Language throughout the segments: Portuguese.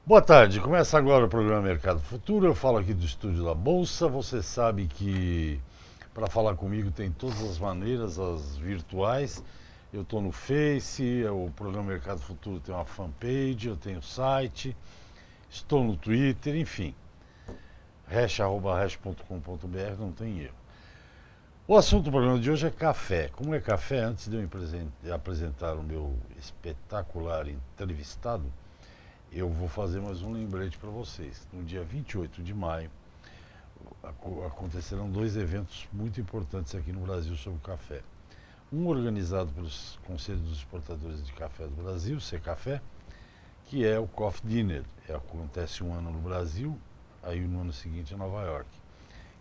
Boa tarde, começa agora o programa Mercado Futuro. Eu falo aqui do estúdio da Bolsa. Você sabe que para falar comigo tem todas as maneiras, as virtuais. Eu estou no Face, o programa Mercado Futuro tem uma fanpage, eu tenho site, estou no Twitter, enfim. hash.com.br, não tem erro. O assunto do programa de hoje é café. Como é café, antes de eu apresentar o meu espetacular entrevistado, eu vou fazer mais um lembrete para vocês. No dia 28 de maio, acontecerão dois eventos muito importantes aqui no Brasil sobre o café. Um organizado pelos Conselhos dos Exportadores de Café do Brasil, Secafé, que é o Coffee Dinner. Acontece um ano no Brasil, aí no ano seguinte em Nova York.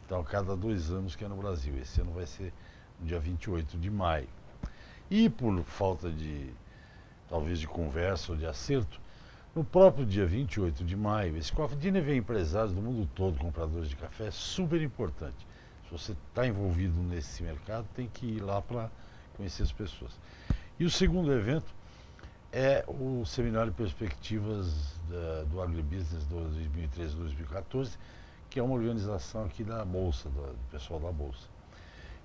Então, a cada 2 anos que é no Brasil. Esse ano vai ser no dia 28 de maio. E por falta de, talvez, de conversa ou de acerto, no próprio dia 28 de maio, esse Coffee Dinner vem empresários do mundo todo, compradores de café, super importante. Se você está envolvido nesse mercado, tem que ir lá para conhecer as pessoas. E o segundo evento é o Seminário Perspectivas do Agribusiness 2013-2014, que é uma organização aqui da Bolsa, do pessoal da Bolsa.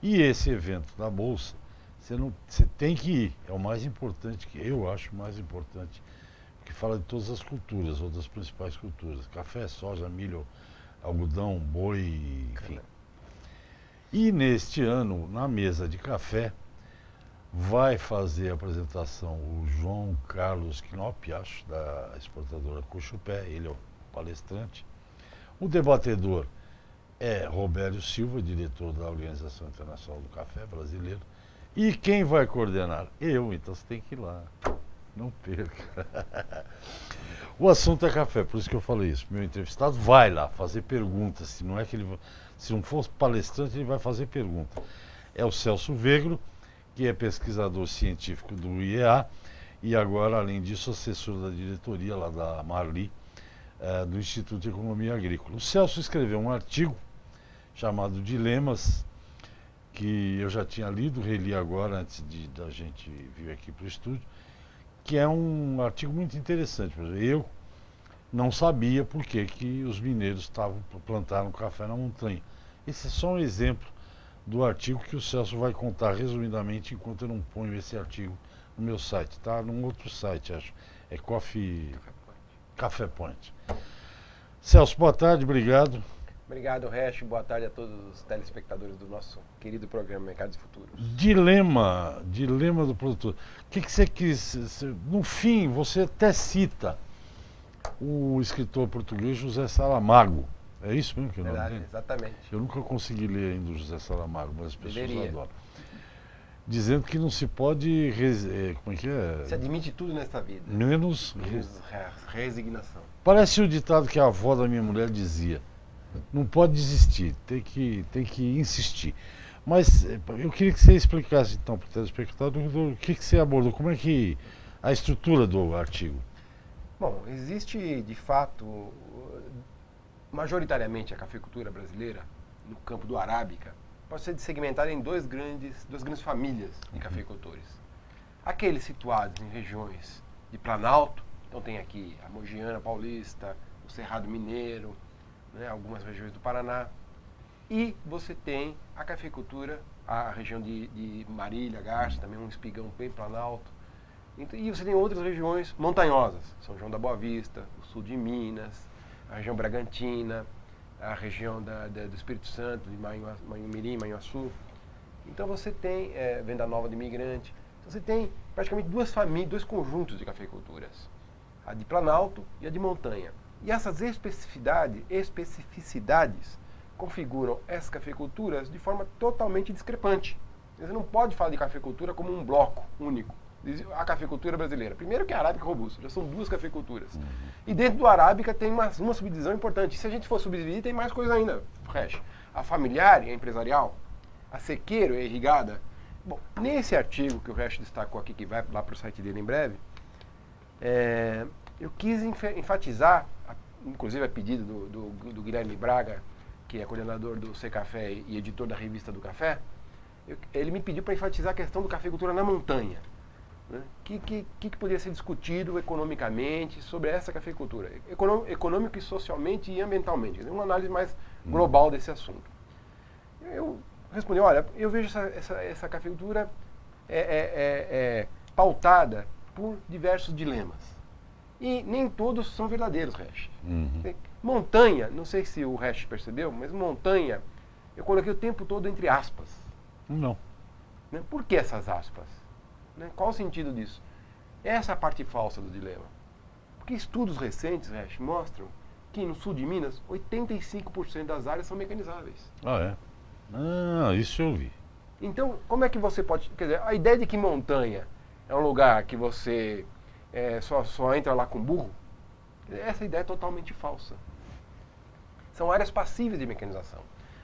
E esse evento da Bolsa, você tem que ir, é o mais importante, que eu acho mais importante, que fala de todas as culturas, ou das principais culturas: café, soja, milho, algodão, boi, enfim. E neste ano, na mesa de café, vai fazer a apresentação o João Carlos Knop, acho, da exportadora Cochupé, ele é o palestrante. O debatedor é Robério Silva, diretor da Organização Internacional do Café Brasileiro. E quem vai coordenar? Eu, então você tem que ir lá. Não perca. O assunto é café, por isso que eu falei isso. Meu entrevistado vai lá fazer perguntas. Se não for palestrante, ele vai fazer pergunta. É o Celso Vegro, que é pesquisador científico do IEA e agora, além disso, assessor da diretoria lá da Marli, do Instituto de Economia Agrícola. O Celso escreveu um artigo chamado Dilemas, que eu já tinha lido, reli agora antes da gente vir aqui para o estúdio, que é um artigo muito interessante. Eu não sabia por que os mineiros plantaram café na montanha. Esse é só um exemplo do artigo que o Celso vai contar resumidamente enquanto eu não ponho esse artigo no meu site. Está num outro site, acho. É Café Point. Celso, boa tarde, obrigado. Obrigado, Hash. Boa tarde a todos os telespectadores do nosso querido programa Mercados Futuros. Dilema do produtor. O que você quis? No fim, você até cita o escritor português José Saramago. É isso mesmo que é o nome dele? Exatamente. Eu nunca consegui ler ainda o José Saramago, mas as pessoas Deveria. adoram. Dizendo que não se pode. Como é que é? Se admite tudo nesta vida. Menos. Resignação. Parece o ditado que a avó da minha mulher dizia: não pode desistir, tem que insistir. Mas eu queria que você explicasse então para o telespectador o que você abordou, como é que a estrutura do artigo. Bom, existe de fato, majoritariamente a cafeicultura brasileira, no campo do arábica, pode ser segmentada em duas grandes famílias de cafeicultores. Aqueles situados em regiões de Planalto, então tem aqui a Mogiana Paulista, o Cerrado Mineiro, algumas regiões do Paraná. E você tem a cafeicultura, a região de Marília, Garça, também um espigão bem Planalto. E você tem outras regiões montanhosas, São João da Boa Vista, o sul de Minas, a região Bragantina, a região do Espírito Santo, de Manhumirim, Manhuaçu. Então você tem Venda Nova de Imigrante. Então você tem praticamente duas famílias, dois conjuntos de cafeiculturas, a de Planalto e a de montanha. E essas especificidades configuram essas cafeiculturas de forma totalmente discrepante. Você não pode falar de cafeicultura como um bloco único. A cafeicultura brasileira. Primeiro que a arábica robusta, já são duas cafeiculturas. E dentro do arábica tem uma subdivisão importante. Se a gente for subdividir, tem mais coisa ainda, Hash. A familiar e a empresarial, a sequeiro e a irrigada. Bom, nesse artigo que o Hash destacou aqui, que vai lá para o site dele em breve, eu quis enfatizar, inclusive a pedido do Guilherme Braga, que é coordenador do Secafé e editor da Revista do Café, ele me pediu para enfatizar a questão do cafeicultura na montanha. Né? Que poderia ser discutido economicamente sobre essa cafeicultura? Econômico e socialmente e ambientalmente. Quer dizer, uma análise mais global desse assunto. Eu respondi, olha, eu vejo essa cafeicultura pautada por diversos dilemas. E nem todos são verdadeiros, Resch. Montanha, não sei se o Resch percebeu, mas montanha, eu coloquei o tempo todo entre aspas. Não. Né? Por que essas aspas? Né? Qual o sentido disso? Essa é a parte falsa do dilema. Porque estudos recentes, Resch, mostram que no sul de Minas, 85% das áreas são mecanizáveis. Ah, é? Ah, isso eu vi. Então, como é que você pode... Quer dizer, a ideia de que montanha é um lugar que você só entra lá com burro, essa ideia é totalmente falsa. São áreas passíveis de mecanização.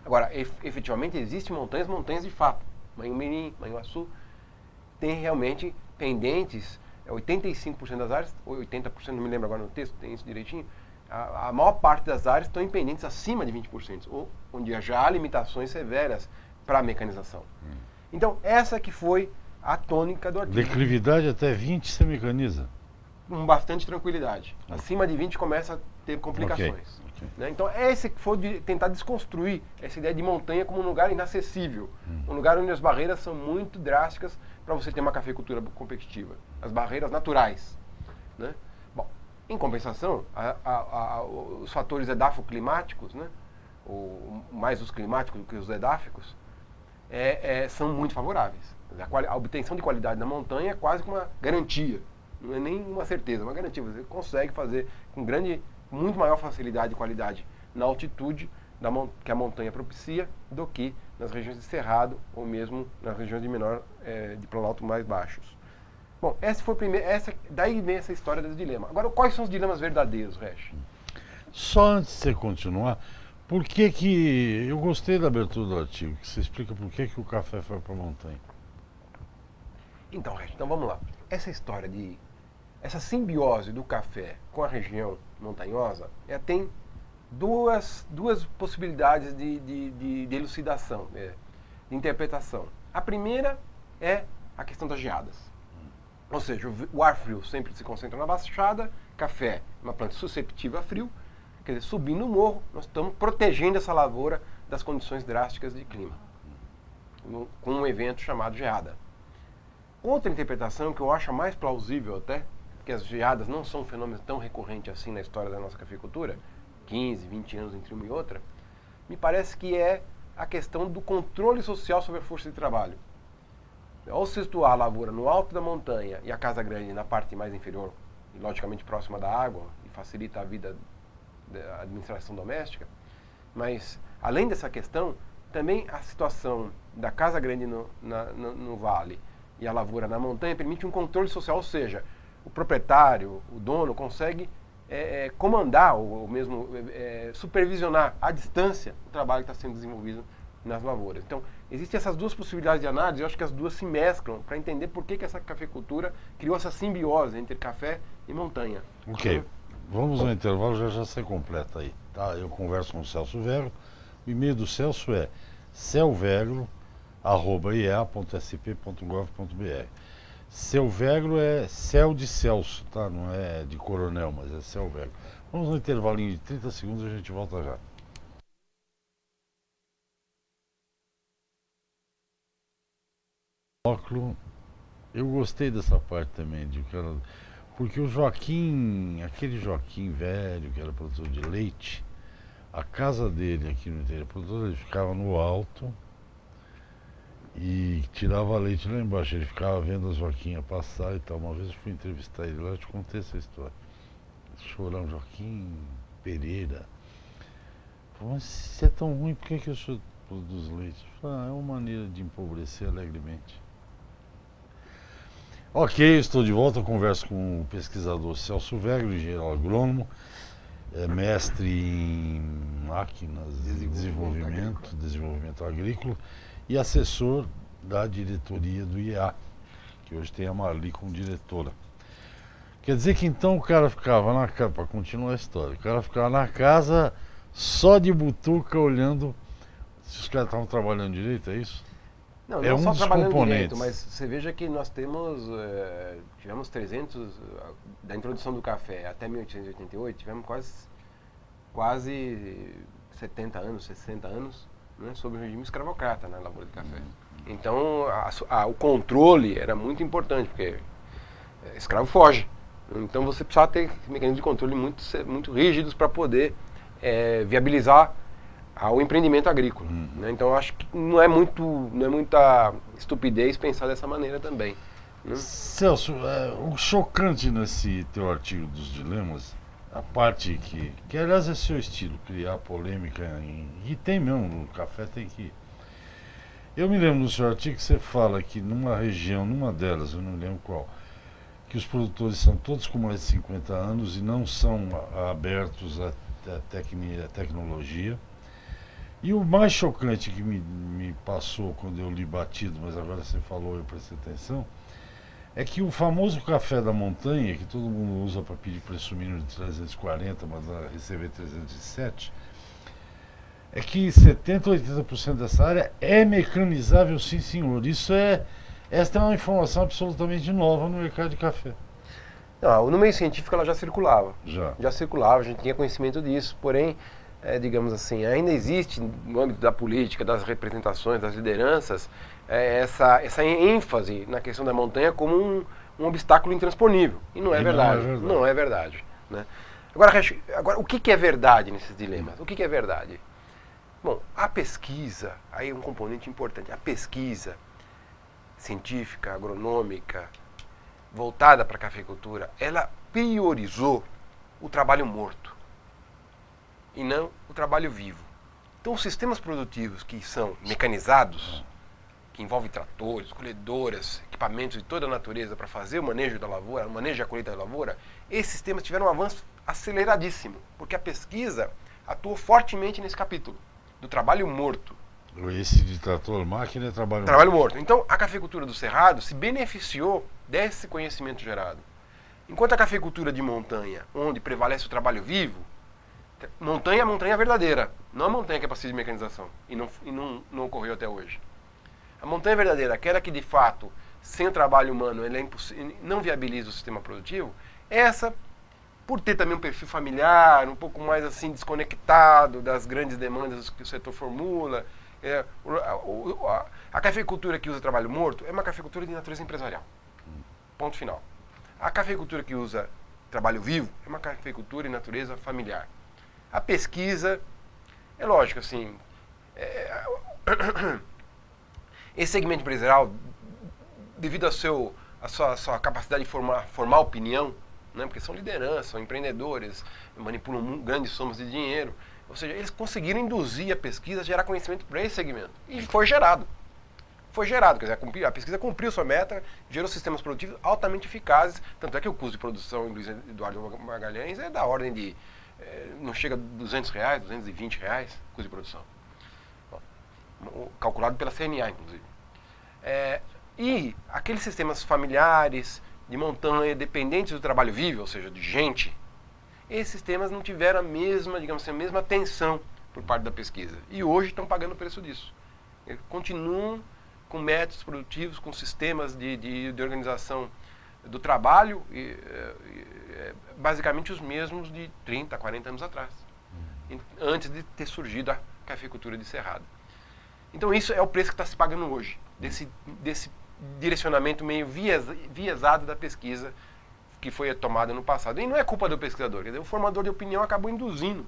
Agora, efetivamente, existem montanhas de fato. Manhumirim, Manhuaçu, tem realmente pendentes, 85% das áreas, ou 80%, não me lembro agora no texto, tem isso direitinho, a maior parte das áreas estão em pendentes acima de 20%, ou onde já há limitações severas para a mecanização. Então, essa que foi a tônica do artigo. Declividade até 20 se mecaniza. Com bastante tranquilidade. Acima de 20 começa a ter complicações. Okay. Né? Então, esse que foi de tentar desconstruir essa ideia de montanha como um lugar inacessível. Um lugar onde as barreiras são muito drásticas para você ter uma cafeicultura competitiva. As barreiras naturais. Né? Bom, em compensação, os fatores edafoclimáticos, né? Mais os climáticos do que os edáficos, são muito favoráveis. A obtenção de qualidade na montanha é quase que uma garantia. Não é nem uma certeza, é uma garantia. Você consegue fazer com muito maior facilidade e qualidade na altitude que a montanha propicia do que nas regiões de cerrado ou mesmo nas regiões de planalto mais baixos. Bom, essa foi daí vem essa história desse dilema. Agora, quais são os dilemas verdadeiros, Resch? Só antes de você continuar, por que eu gostei da abertura do artigo, que você explica por que o café foi para a montanha. Então, Resch, vamos lá. Essa simbiose do café com a região montanhosa tem duas possibilidades de elucidação, de interpretação. A primeira é a questão das geadas. Ou seja, o ar frio sempre se concentra na baixada, café, uma planta susceptível a frio, quer dizer, subindo o morro, nós estamos protegendo essa lavoura das condições drásticas de clima, com um evento chamado geada. Outra interpretação que eu acho mais plausível até, porque as geadas não são um fenômeno tão recorrente assim na história da nossa cafeicultura, 15, 20 anos entre uma e outra, me parece que é a questão do controle social sobre a força de trabalho. Ao situar a lavoura no alto da montanha e a casa grande na parte mais inferior, e logicamente próxima da água, e facilita a vida da administração doméstica, mas além dessa questão, também a situação da casa grande no vale e a lavoura na montanha permite um controle social, ou seja, o proprietário, o dono, consegue comandar ou mesmo supervisionar à distância o trabalho que está sendo desenvolvido nas lavouras. Então, existem essas duas possibilidades de análise, eu acho que as duas se mesclam para entender por que essa cafeicultura criou essa simbiose entre café e montanha. Ok, vamos ao intervalo, já você completa aí. Tá? Eu converso com o Celso Vegro, o e-mail do Celso é celvegro@iea.sp.gov.br. Celvegro é céu de Celso, tá? Não é de coronel, mas é Celvegro. Vamos no intervalinho de 30 segundos e a gente volta já. Eu gostei dessa parte também, porque o Joaquim, aquele Joaquim velho que era produtor de leite, a casa dele aqui no interior, ele ficava no alto e tirava leite lá embaixo. Ele ficava vendo as vaquinhas passar e tal. Uma vez eu fui entrevistar ele lá, eu te contei essa história. Chorão, Joaquim Pereira. Falei, mas se é tão ruim, por que o senhor produz leite? Eu falei, é uma maneira de empobrecer alegremente. Ok, estou de volta, converso com o pesquisador Celso Vegro, engenheiro agrônomo, mestre em máquinas, desenvolvimento agrícola e assessor da diretoria do IEA, que hoje tem a Marli como diretora. Quer dizer que então o cara ficava na casa, para continuar a história, o cara ficava na casa só de butuca olhando se os caras estavam trabalhando direito, é isso? Não, É não um só dos trabalhando componentes. direito, mas você veja que nós tivemos 300, da introdução do café até 1888, tivemos quase 70 anos, 60 anos, né, sob o regime escravocrata na lavoura de café. Então, o controle era muito importante, porque escravo foge. Então, você precisava ter mecanismos de controle muito rígidos para poder viabilizar ao empreendimento agrícola. Né? Então, eu acho que não é muita estupidez pensar dessa maneira também. Né? Celso, o chocante nesse teu artigo dos dilemas, a parte que aliás é seu estilo, criar polêmica, e tem mesmo, no café tem que... Eu me lembro no seu artigo que você fala que numa região, numa delas, eu não me lembro qual, que os produtores são todos com mais de 50 anos e não são abertos à tecnologia. E o mais chocante que me passou quando eu li batido, mas agora você falou, eu prestei atenção, é que o famoso café da montanha, que todo mundo usa para pedir preço mínimo de 340, mas receber 307, é que 70% ou 80% dessa área é mecanizável, sim senhor. Esta é uma informação absolutamente nova no mercado de café. Não, no meio científico ela já circulava. Já circulava, a gente tinha conhecimento disso, porém, digamos assim, ainda existe no âmbito da política, das representações, das lideranças, essa ênfase na questão da montanha como um obstáculo intransponível. E não é verdade. Não é verdade. Né? Agora, o que é verdade nesses dilemas? O que é verdade? Bom, a pesquisa, aí é um componente importante, a pesquisa científica, agronômica, voltada para a cafeicultura, ela priorizou o trabalho morto e não o trabalho vivo. Então, os sistemas produtivos que são mecanizados, que envolvem tratores, colhedoras, equipamentos de toda a natureza para fazer o manejo da lavoura, o manejo da colheita da lavoura, esses sistemas tiveram um avanço aceleradíssimo, porque a pesquisa atuou fortemente nesse capítulo, do trabalho morto. Esse de trator máquina é trabalho morto. Então, a cafeicultura do Cerrado se beneficiou desse conhecimento gerado. Enquanto a cafeicultura de montanha, onde prevalece o trabalho vivo, montanha é a montanha verdadeira, não a montanha que é passiva de mecanização, e não ocorreu até hoje. A montanha verdadeira, aquela que de fato, sem o trabalho humano, não viabiliza o sistema produtivo, essa, por ter também um perfil familiar, um pouco mais assim desconectado das grandes demandas que o setor formula, a cafeicultura que usa trabalho morto é uma cafeicultura de natureza empresarial. Ponto final. A cafeicultura que usa trabalho vivo é uma cafeicultura de natureza familiar. A pesquisa, é lógico, assim, esse segmento empresarial, devido à sua capacidade de formar opinião, né, porque são lideranças, são empreendedores, manipulam grandes somas de dinheiro, ou seja, eles conseguiram induzir a pesquisa a gerar conhecimento para esse segmento. E foi gerado. Quer dizer, a pesquisa cumpriu sua meta, gerou sistemas produtivos altamente eficazes, tanto é que o custo de produção em Luiz Eduardo Magalhães é da ordem de, não chega a R$200, R$220, custo de produção. Bom, calculado pela CNA, inclusive. E aqueles sistemas familiares, de montanha, dependentes do trabalho vivo, ou seja, de gente, esses sistemas não tiveram a mesma, digamos assim, a mesma atenção por parte da pesquisa. E hoje estão pagando o preço disso. Eles continuam com métodos produtivos, com sistemas de organização do trabalho, basicamente os mesmos de 30, 40 anos atrás, antes de ter surgido a cafeicultura de Cerrado. Então isso é o preço que está se pagando hoje, desse direcionamento meio viesado da pesquisa que foi tomada no passado. E não é culpa do pesquisador, quer dizer, o formador de opinião acabou induzindo,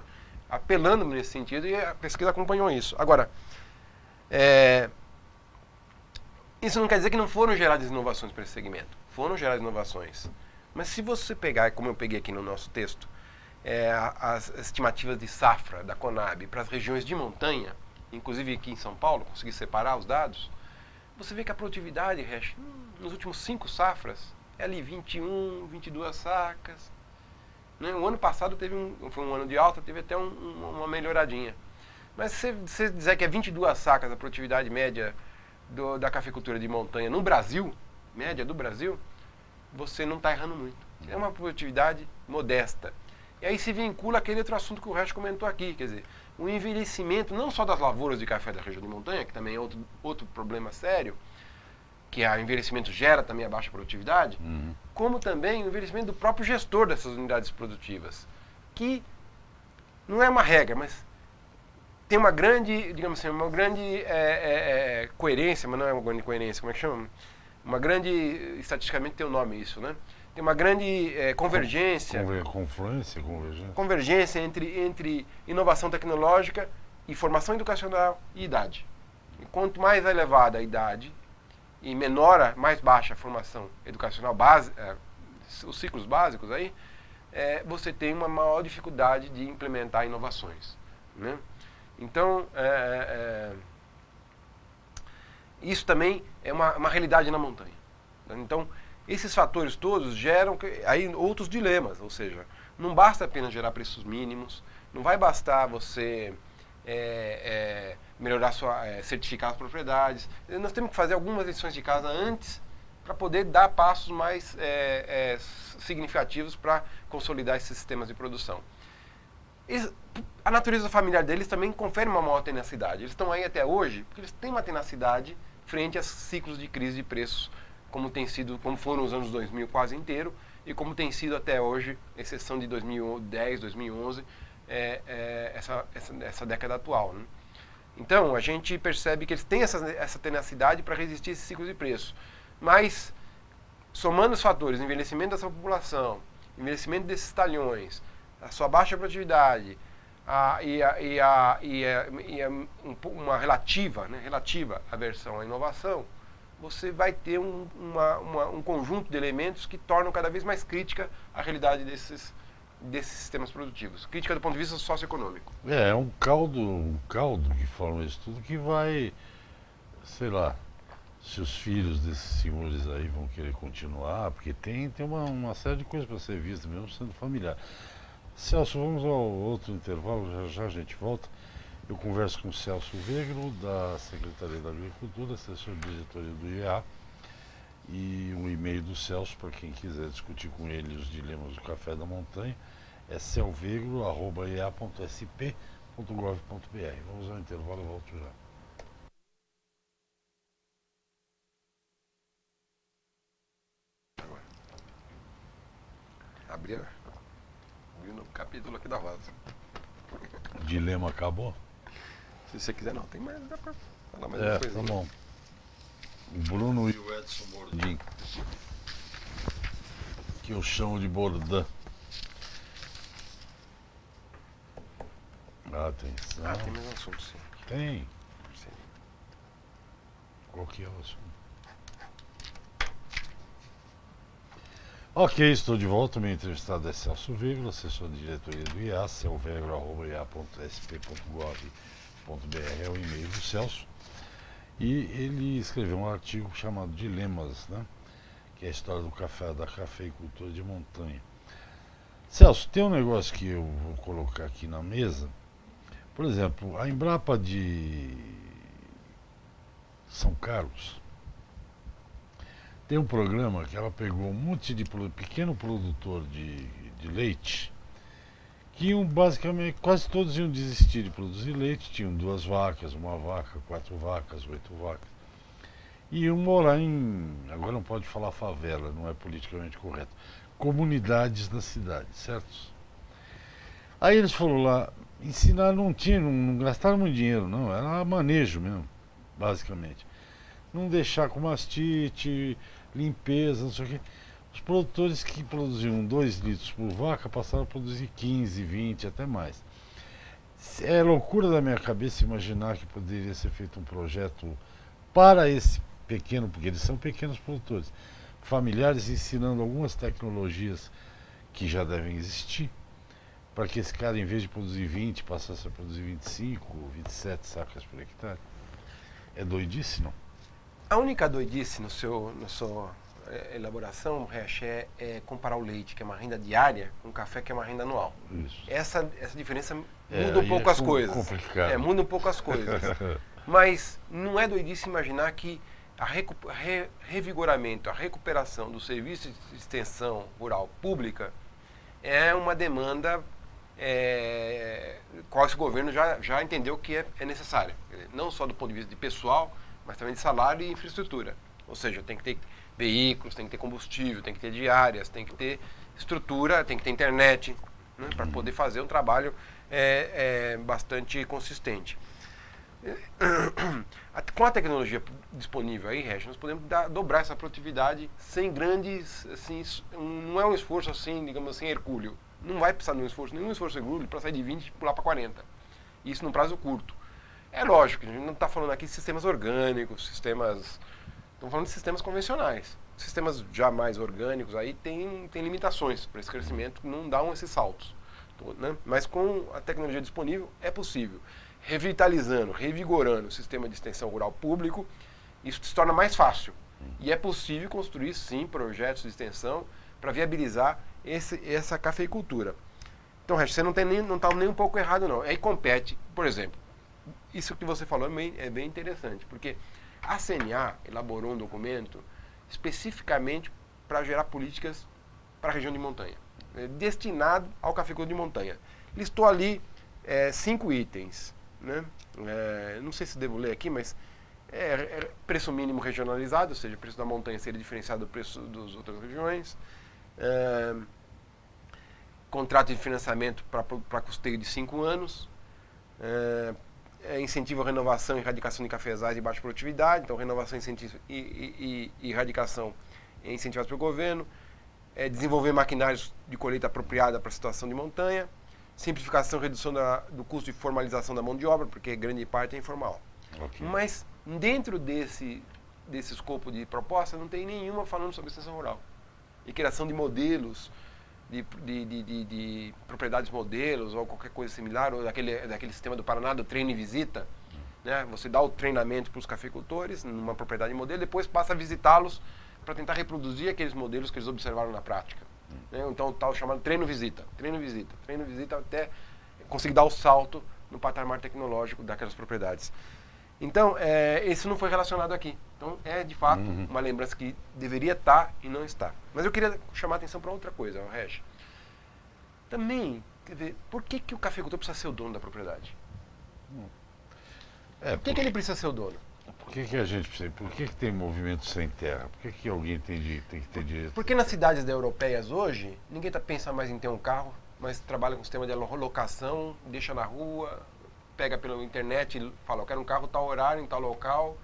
apelando nesse sentido, e a pesquisa acompanhou isso. Agora, isso não quer dizer que não foram geradas inovações para esse segmento. Foram geradas inovações. Mas se você pegar, como eu peguei aqui no nosso texto, as estimativas de safra da Conab para as regiões de montanha, inclusive aqui em São Paulo, consegui separar os dados, você vê que a produtividade, nos últimos 5 safras, é ali 21, 22 sacas. Né? O ano passado foi um ano de alta, teve até uma melhoradinha. Mas se você dizer que é 22 sacas a produtividade média da cafeicultura de montanha no Brasil, média do Brasil, você não está errando muito. É uma produtividade modesta. E aí se vincula aquele outro assunto que o Regis comentou aqui, quer dizer, o envelhecimento não só das lavouras de café da região de montanha, que também é outro problema sério, que o envelhecimento gera também a baixa produtividade, como também o envelhecimento do próprio gestor dessas unidades produtivas, que não é uma regra, mas tem uma grande, digamos assim, uma grande coerência, mas não é uma grande coerência, como é que chama? Uma grande, estatisticamente tem um nome isso, né? Tem uma grande convergência. Confluência, convergência. Convergência entre inovação tecnológica e formação educacional e idade. E quanto mais elevada a idade e menor, mais baixa a formação educacional base, os ciclos básicos aí, você tem uma maior dificuldade de implementar inovações, né? Então, isso também é uma realidade na montanha. Então, esses fatores todos geram aí outros dilemas, ou seja, não basta apenas gerar preços mínimos, não vai bastar você melhorar certificar as propriedades. Nós temos que fazer algumas lições de casa antes para poder dar passos mais significativos para consolidar esses sistemas de produção. A natureza familiar deles também confere uma maior tenacidade. Eles estão aí até hoje porque eles têm uma tenacidade frente a ciclos de crise de preços, como foram os anos 2000 quase inteiro, e como tem sido até hoje, exceção de 2010, 2011, essa década atual, né? Então, a gente percebe que eles têm essa tenacidade para resistir a esses ciclos de preço. Mas, somando os fatores, envelhecimento dessa população, envelhecimento desses talhões, a sua baixa produtividade, uma relativa aversão à inovação, você vai ter um conjunto de elementos que tornam cada vez mais crítica a realidade desses sistemas produtivos. Crítica do ponto de vista socioeconômico. É um caldo que forma isso tudo que vai, sei lá, se os filhos desses senhores aí vão querer continuar, porque tem uma série de coisas para ser vista, mesmo sendo familiar. Celso, vamos ao outro intervalo, já a gente volta. Eu converso com o Celso Vegro, da Secretaria da Agricultura, assessor de diretoria do IEA, e um e-mail do Celso para quem quiser discutir com ele os dilemas do café da montanha, é celvegro@ea.sp.gov.br. Vamos ao intervalo e volto já. Abriu no capítulo aqui da Vaza. O dilema acabou? Se você quiser, não, tem mais, dá pra falar mais uma coisa. Tá bom. O Bruno e o Edson Bordim, que eu chamo de Bordã. Atenção. Tem mais um assunto, sim. Tem? Sim. Qual que é o assunto? Ok, estou de volta. Meu entrevistado é Celso Vegro, assessor de diretoria do IEA, celvegro@ea.sp.gov.br é o e-mail do Celso. E ele escreveu um artigo chamado Dilemas, né? Que é a história do café, da cafeicultura de montanha. Celso, tem um negócio que eu vou colocar aqui na mesa. Por exemplo, a Embrapa de São Carlos tem um programa que ela pegou um monte de pequeno produtor de leite que basicamente quase todos iam desistir de produzir leite, tinham 2 vacas, 1 vaca, 4 vacas, 8 vacas, e iam morar agora não pode falar favela, não é politicamente correto, comunidades da cidade, certo? Aí eles foram lá, ensinaram, não gastaram muito dinheiro, não, era manejo mesmo, basicamente. Não deixar com mastite, limpeza, não sei o quê. Os produtores que produziam 2 litros por vaca passaram a produzir 15, 20, até mais. É loucura da minha cabeça imaginar que poderia ser feito um projeto para esse pequeno, porque eles são pequenos produtores, familiares, ensinando algumas tecnologias que já devem existir, para que esse cara, em vez de produzir 20, passasse a produzir 25, 27 sacas por hectare. É doidice, não? A única doidice na sua elaboração, Resch, é comparar o leite, que é uma renda diária, com o café, que é uma renda anual. Isso. Essa diferença muda um pouco as coisas. Complicado. Muda um pouco as coisas. Mas não é doidice imaginar que a revigoramento, a recuperação do serviço de extensão rural pública é uma demanda qual esse governo já entendeu que é necessária. Não só do ponto de vista de pessoal, mas também de salário e infraestrutura. Ou seja, tem que ter veículos, tem que ter combustível, tem que ter diárias, tem que ter estrutura, tem que ter internet, né, para poder fazer um trabalho bastante consistente. Com a tecnologia disponível aí, Regis, nós podemos dobrar essa produtividade sem grandes, assim, não é um esforço assim, digamos assim, hercúleo. Não vai precisar de nenhum esforço hercúleo para sair de 20 e pular para 40. Isso num prazo curto. É lógico, a gente não está falando aqui de sistemas orgânicos, estamos falando de sistemas convencionais. Sistemas já mais orgânicos aí tem limitações para esse crescimento, não dão esses saltos. Né? Mas com a tecnologia disponível é possível. Revitalizando, revigorando o sistema de extensão rural público, isso se torna mais fácil. E é possível construir, sim, projetos de extensão para viabilizar essa cafeicultura. Então, Regis, você não está nem um pouco errado, não. Aí compete, por exemplo, isso que você falou é bem interessante, porque a CNA elaborou um documento especificamente para gerar políticas para a região de montanha, destinado ao cafeicultor de montanha. Listou ali 5 itens. Né? Não sei se devo ler aqui, mas preço mínimo regionalizado, ou seja, o preço da montanha seria diferenciado do preço das outras regiões, contrato de financiamento para custeio de 5 anos, incentivo à renovação e erradicação de cafezais de baixa produtividade, então renovação e erradicação incentivadas pelo governo, desenvolver maquinários de colheita apropriada para a situação de montanha, simplificação e redução do custo de formalização da mão de obra, porque grande parte é informal. Okay. Mas dentro desse escopo de proposta não tem nenhuma falando sobre extensão rural. E criação de modelos, de propriedades modelos ou qualquer coisa similar, ou daquele sistema do Paraná, do treino e visita. Né? Você dá o treinamento para os cafeicultores numa propriedade modelo, depois passa a visitá-los para tentar reproduzir aqueles modelos que eles observaram na prática. Então, o tal chamado treino-visita, até conseguir dar o salto no patamar tecnológico daquelas propriedades. Então, isso não foi relacionado aqui. Então, é de fato uma lembrança que deveria estar e não está. Mas eu queria chamar a atenção para outra coisa, Regi. Também, quer ver, por que o cafeicultor precisa ser o dono da propriedade? Por que ele precisa ser o dono? Por que a gente precisa? Por que tem movimento sem terra? Por que alguém tem que ter direito? Porque nas cidades europeias hoje, ninguém pensa mais em ter um carro, mas trabalha com sistema de locação, deixa na rua, pega pela internet e fala, eu quero um carro tal horário, em tal local,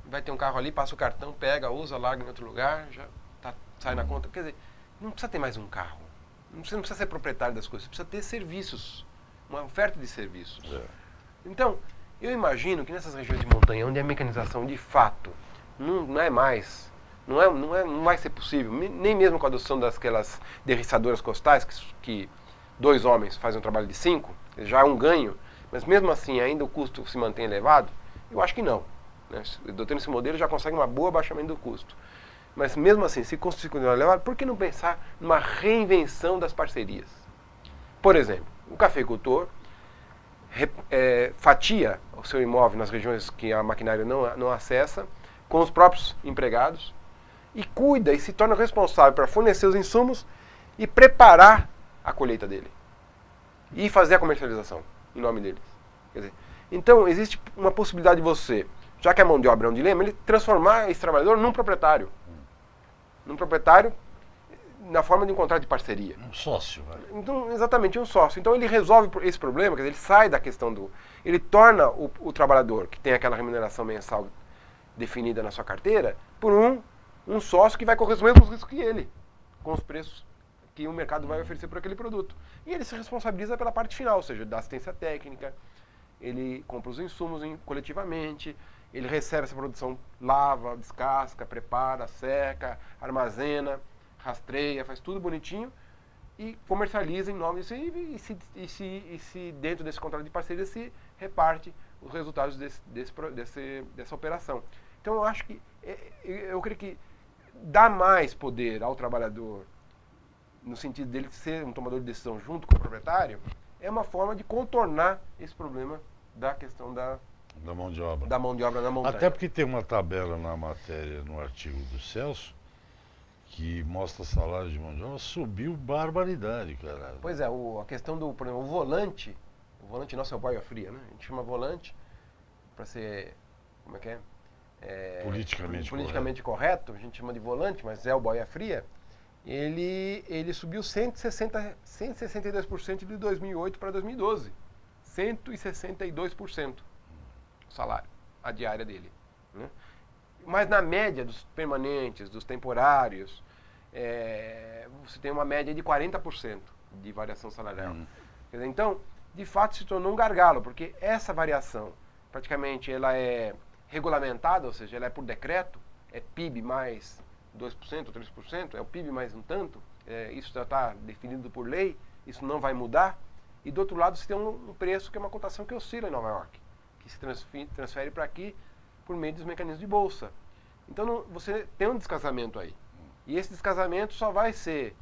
vai ter um carro ali, passa o cartão, pega, usa, larga em outro lugar, já sai na conta. Quer dizer, não precisa ter mais um carro. Você não precisa ser proprietário das coisas, você precisa ter serviços, uma oferta de serviços. Então, eu imagino que nessas regiões de montanha, onde a mecanização de fato não é mais, não vai ser possível, nem mesmo com a adoção daquelas derriçadoras costais, que 2 homens fazem um trabalho de 5, já é um ganho, mas mesmo assim ainda o custo se mantém elevado, eu acho que não. Né? Adotando esse modelo já consegue um bom abaixamento do custo. Mas mesmo assim, se o custo continuar elevado, por que não pensar numa reinvenção das parcerias? Por exemplo, o cafeicultor fatia o seu imóvel nas regiões que a maquinária não acessa, com os próprios empregados, e cuida e se torna responsável para fornecer os insumos e preparar a colheita dele. E fazer a comercialização em nome deles. Quer dizer, então, existe uma possibilidade de você, já que a mão de obra é um dilema, ele transformar esse trabalhador num proprietário. Num proprietário na forma de um contrato de parceria. Um sócio. Então, exatamente, um sócio. Então ele resolve esse problema, quer dizer, ele sai da questão ele torna o trabalhador, que tem aquela remuneração mensal definida na sua carteira, por um sócio que vai correr os mesmos riscos que ele, com os preços que o mercado vai oferecer por aquele produto. E ele se responsabiliza pela parte final, ou seja, da assistência técnica, ele compra os insumos coletivamente, ele recebe essa produção, lava, descasca, prepara, seca, armazena, rastreia, faz tudo bonitinho e comercializa em nome disso e se dentro desse contrato de parceria se reparte os resultados dessa operação. Então eu acho que, eu creio que dá mais poder ao trabalhador no sentido dele ser um tomador de decisão junto com o proprietário, é uma forma de contornar esse problema da questão da mão de obra. Da mão de obra na montanha. Até porque tem uma tabela na matéria, no artigo do Celso, que mostra salário de mão de obra, subiu barbaridade, cara. Pois é, a questão do, por exemplo, o volante nosso é o boia fria, né? A gente chama volante para ser, como é que é? Politicamente correto, a gente chama de volante, mas é o boia fria. Ele subiu 162% de 2008 para 2012. 162% o salário, a diária dele, né? Mas na média dos permanentes, dos temporários, você tem uma média de 40% de variação salarial. Quer dizer, então, de fato, se tornou um gargalo, porque essa variação, praticamente, ela é regulamentada, ou seja, ela é por decreto, é PIB mais 2%, 3%, é o PIB mais um tanto, isso já está definido por lei, isso não vai mudar. E do outro lado, você tem um preço que é uma cotação que oscila em Nova York, que se transfere para aqui por meio dos mecanismos de bolsa. Então você tem um descasamento aí. E esse descasamento só vai ser,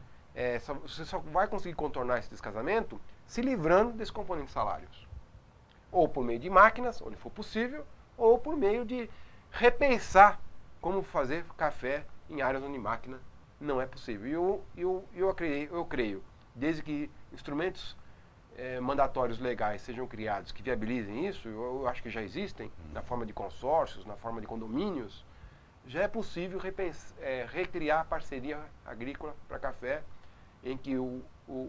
você só vai conseguir contornar esse descasamento se livrando desse componente de salários. Ou por meio de máquinas, onde for possível, ou por meio de repensar como fazer café em áreas onde máquina não é possível. E eu creio, desde que instrumentos mandatórios legais sejam criados que viabilizem isso, eu acho que já existem, na forma de consórcios, na forma de condomínios, já é possível recriar parceria agrícola para café, em que o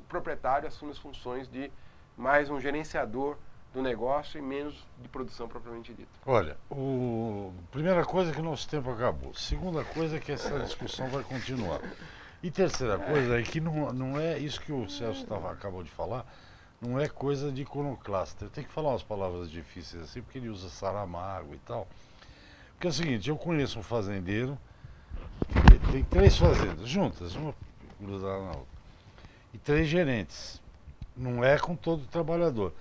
proprietário assume as funções de mais um gerenciador do negócio e menos de produção propriamente dita. Olha, primeira coisa é que o nosso tempo acabou. Segunda coisa é que essa discussão vai continuar. E terceira coisa é que não é isso que o Celso acabou de falar, não é coisa de iconoclasta. Eu tenho que falar umas palavras difíceis assim, porque ele usa Saramago e tal. Porque é o seguinte, eu conheço um fazendeiro, que tem 3 fazendas juntas, uma grudada na outra, e 3 gerentes. Não é com todo trabalhador.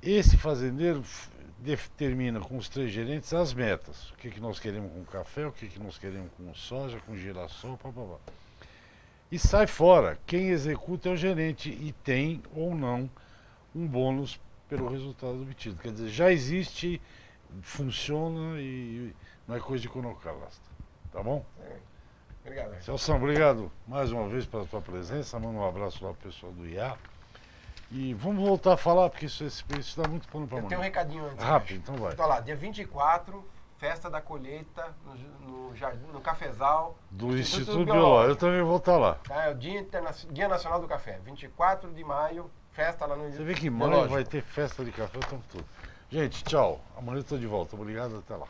Esse fazendeiro determina com os 3 gerentes as metas. O que nós queremos com café, o que nós queremos com soja, com girassol, papapá. E sai fora. Quem executa é o gerente e tem ou não um bônus pelo resultado obtido. Quer dizer, já existe, funciona e não é coisa de iconoclasta. Tá bom? Obrigado. Celso, obrigado mais uma vez pela tua presença. Manda um abraço lá pro pessoal do IA. E vamos voltar a falar, porque isso dá muito pano pra mão. Eu tenho um recadinho antes. Rápido, então vai. Então lá, dia 24, festa da colheita no cafezal do Instituto Biológico. Eu também vou estar lá. É o Dia Nacional do Café. 24 de maio, festa lá no Você vê que maio vai ter festa de café o tempo todo. Gente, tchau. Amanhã eu estou de volta. Obrigado, até lá.